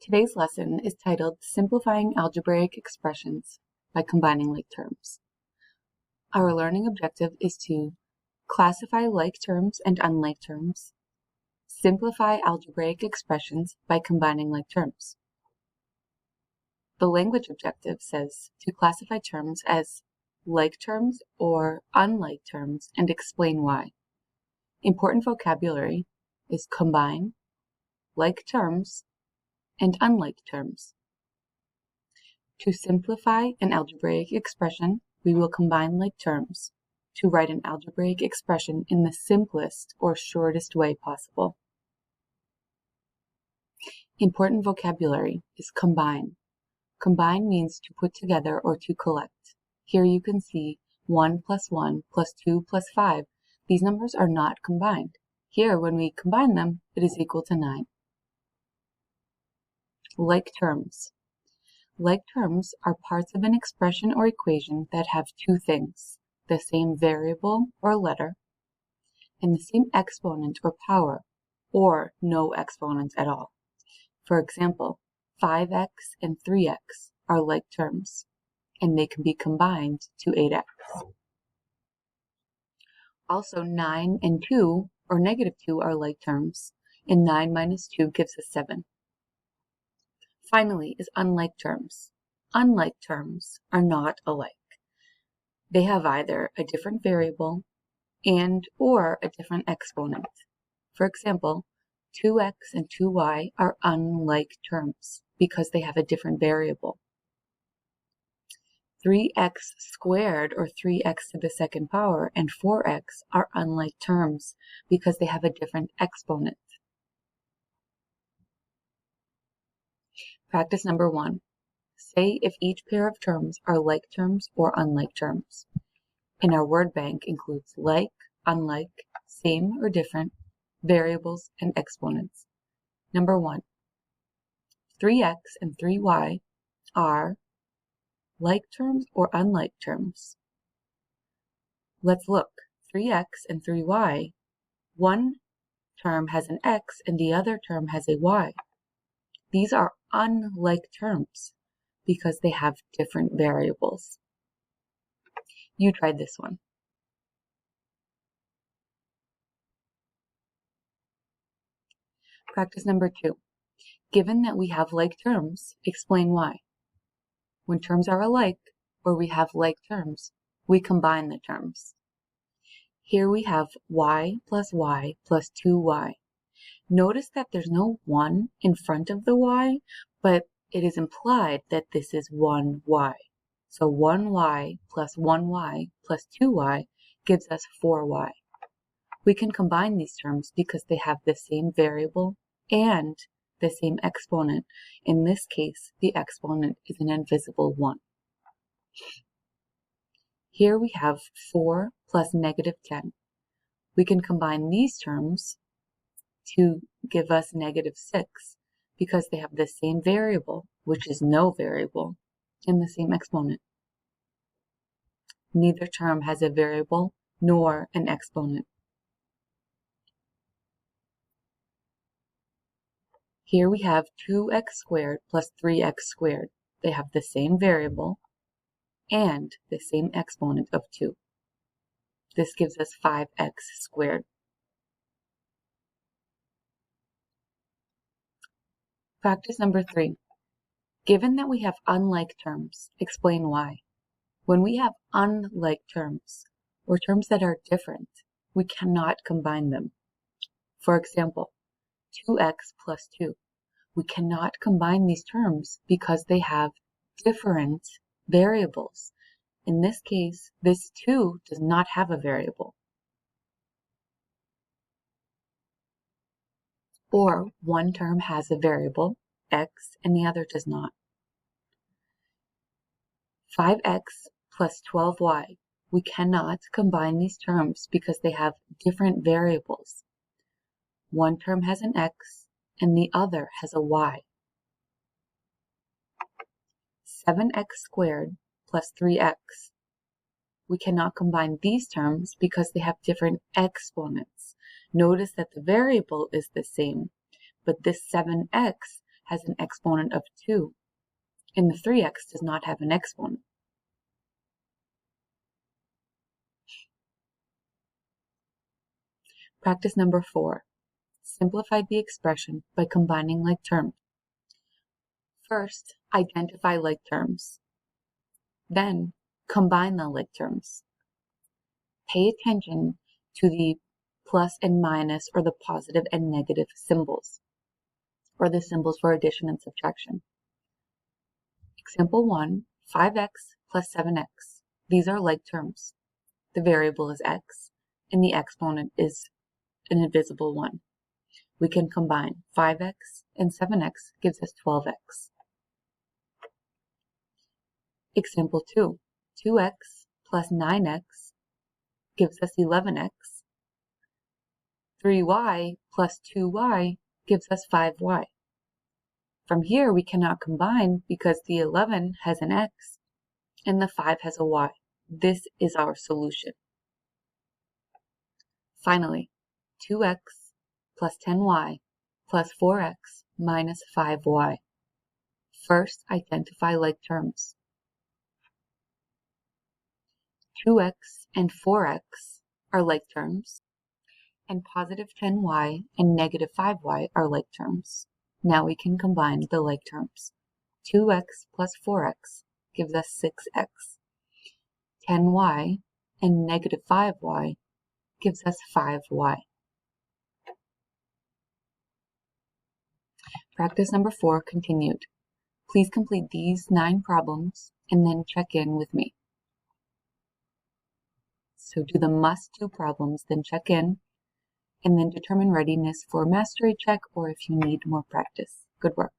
Today's lesson is titled Simplifying Algebraic Expressions by Combining Like Terms. Our learning objective is to classify like terms and unlike terms, simplify algebraic expressions by combining like terms. The language objective says to classify terms as like terms or unlike terms and explain why. Important vocabulary is combine, like terms, and unlike terms. To simplify an algebraic expression, we will combine like terms to write an algebraic expression in the simplest or shortest way possible. Important vocabulary is combine. Combine means to put together or to collect. Here you can see 1 plus 1 plus 2 plus 5. These numbers are not combined. Here, when we combine them, it is equal to 9. Like terms. Like terms are parts of an expression or equation that have two things, the same variable or letter, and the same exponent or power, or no exponents at all. For example, 5x and 3x are like terms, and they can be combined to 8x. Also, 9 and 2, or negative 2, are like terms, and 9 minus 2 gives us 7. Finally is unlike terms. Unlike terms are not alike. They have either a different variable and or a different exponent. For example, 2x and 2y are unlike terms because they have a different variable. 3x squared or 3x to the second power and 4x are unlike terms because they have a different exponent. Practice number 1. Say if each pair of terms are like terms or unlike terms. And our word bank includes like, unlike, same or different, variables, and exponents. Number 1. 3x and 3y are like terms or unlike terms. Let's look. 3x and 3y, one term has an x and the other term has a y. These are unlike terms because they have different variables. You tried this one. Practice number 2. Given that we have like terms, explain why. When terms are alike, or we have like terms, we combine the terms. Here we have y plus 2y. Notice that there's no 1 in front of the y, but it is implied that this is 1y. So 1y plus 1y plus 2y gives us 4y. We can combine these terms because they have the same variable and the same exponent. In this case, the exponent is an invisible 1. Here we have 4 plus negative 10. We can combine these terms to give us negative 6 because they have the same variable, which is no variable, and the same exponent. Neither term has a variable nor an exponent. Here we have 2x squared plus 3x squared. They have the same variable and the same exponent of 2. This gives us 5x squared. Practice number 3. Given that we have unlike terms, explain why. When we have unlike terms, or terms that are different, we cannot combine them. For example, 2x plus 2. We cannot combine these terms because they have different variables. In this case, this 2 does not have a variable. Or one term has a variable, x, and the other does not. 5x plus 12y. We cannot combine these terms because they have different variables. One term has an x and the other has a y. 7x squared plus 3x. We cannot combine these terms because they have different exponents. Notice that the variable is the same, but this 7x has an exponent of 2, and the 3x does not have an exponent. Practice number 4. Simplify the expression by combining like terms. First, identify like terms. Then, combine the like terms. Pay attention to the plus and minus, or the positive and negative symbols, or the symbols for addition and subtraction. Example 1, 5x plus 7x. These are like terms. The variable is x, and the exponent is an invisible 1. We can combine 5x and 7x gives us 12x. Example 2, 2x plus 9x gives us 11x. 3y plus 2y gives us 5y. From here, we cannot combine because the 11 has an x and the 5 has a y. This is our solution. Finally, 2x plus 10y plus 4x minus 5y. First, identify like terms. 2x and 4x are like terms, and positive 10y and negative 5y are like terms. Now we can combine the like terms. 2x plus 4x gives us 6x. 10y and negative 5y gives us 5y. Practice number 4 continued. Please complete these 9 problems and then check in with me. So do the must-do problems, then check in, and then determine readiness for a mastery check or if you need more practice. Good work.